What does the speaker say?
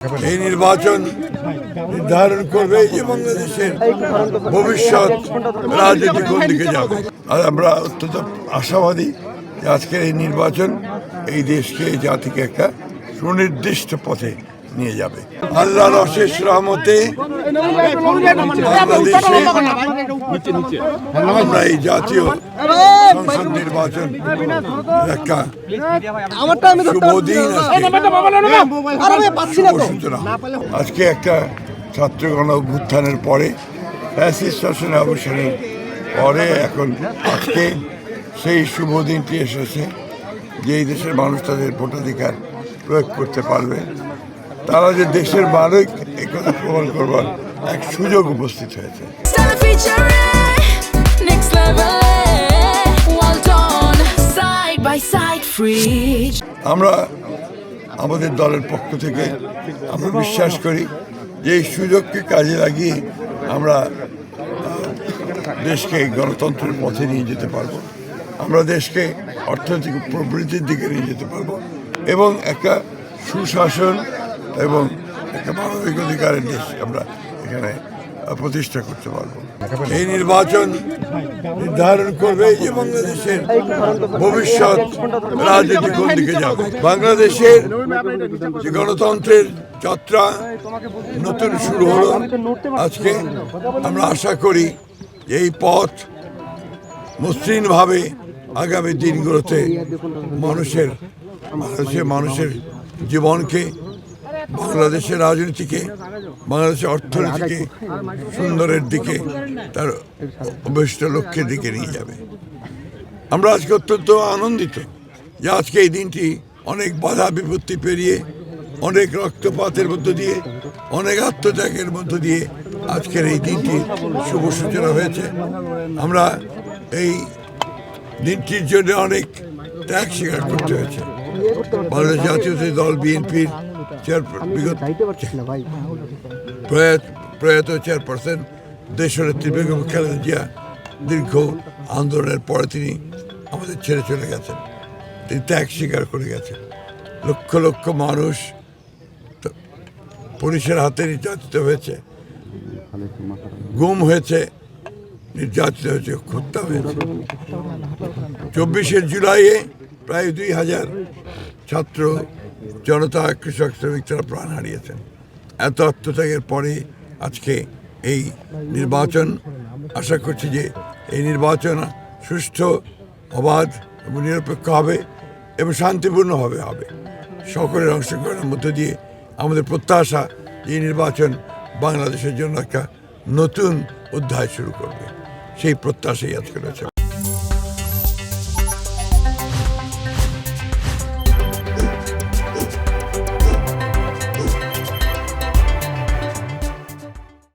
এই নির্বাচন নির্ধারণ করবে যে বাংলাদেশের ভবিষ্যৎ রাজনীতি কোন দিকে যাবে। আর আমরা অত্যন্ত আশাবাদী যে আজকের এই নির্বাচন এই দেশকে এই জাতিকে একটা সুনির্দিষ্ট পথে নিয়ে যাবে। আল্লাহর অশেষ রহমতে বাংলাদেশে আমরা এই জাতীয় সংসদ নির্বাচন একটা শুভ দিন আজকে একটা ছাত্র গণ অভ্যুত্থানের পরে ফ্যাসিস্ট শাসনের অবসানের পরে এখন আজকে সেই শুভ দিনটি এসেছে যে এই দেশের মানুষ তাদের ভোটাধিকার প্রয়োগ করতে পারবে। তারা যে দেশের মালিক এই কথা প্রমাণ করবার এক সুযোগ উপস্থিত হয়েছে। আমরা আমাদের দলের পক্ষ থেকে আমরা বিশ্বাস করি যে এই সুযোগকে কাজে লাগিয়ে আমরা দেশকে গণতন্ত্রের পথে নিয়ে যেতে পারবো, আমরা দেশকে অর্থনৈতিক প্রবৃদ্ধির দিকে নিয়ে যেতে পারবো এবং একটা সুশাসন এবং একটা মানবিক অধিকারের দেশ আমরা এখানে প্রতিষ্ঠা করতে পারবো। এই নির্বাচন নির্ধারণ করবে যে বাংলাদেশের ভবিষ্যৎ রাজনীতি কোন দিকে যাবে। বাংলাদেশের যে গণতন্ত্রের যাত্রা নতুন শুরু হলো আজকে, আমরা আশা করি এই পথ মসৃণভাবে আগামী দিনগুলোতে মানুষের জীবনকে, বাংলাদেশের রাজনীতিকে, বাংলাদেশের অর্থনীতিকে সুন্দরের দিকে, তার অভিষ্ট লক্ষ্যের দিকে নিয়ে যাবে। আমরা আজকে অত্যন্ত আনন্দিত যে আজকে এই দিনটি অনেক বাধা বিপত্তি পেরিয়ে, অনেক রক্তপাতের মধ্য দিয়ে, অনেক আত্মত্যাগের মধ্য দিয়ে আজকের এই দিনটি শুভ সূচনা হয়েছে। আমরা এই দিনটির জন্য অনেক ত্যাগ স্বীকার করতে হয়েছে। বাংলাদেশ জাতীয়তাবাদী দল বিএনপির প্রয়াত চেয়ারপারসন দেশনেত্রী বেগম খালেদা জিয়া দীর্ঘ আন্দোলনের পরে তিনি আমাদের ছেড়ে চলে গেছেন। তিনি ত্যাগ স্বীকার করে গেছেন। লক্ষ লক্ষ মানুষ পুলিশের হাতে নির্যাতিত হয়েছে, গুম হয়েছে, নির্যাতিত হয়েছে, হত্যা হয়েছে। 24শে জুলাইয়ে প্রায় 2000 ছাত্র জনতা, কৃষক, শ্রমিক তারা প্রাণ হারিয়েছেন। এত আত্মত্যাগের পরে আজকে এই নির্বাচন, আশা করছি যে এই নির্বাচন সুষ্ঠু, অবাধ এবং নিরপেক্ষ হবে এবং শান্তিপূর্ণভাবে হবে। সকলের অংশগ্রহণের মধ্য দিয়ে আমাদের প্রত্যাশা এই নির্বাচন বাংলাদেশের জন্য একটা নতুন অধ্যায় শুরু করবে। সেই প্রত্যাশাই আজকে রয়েছে।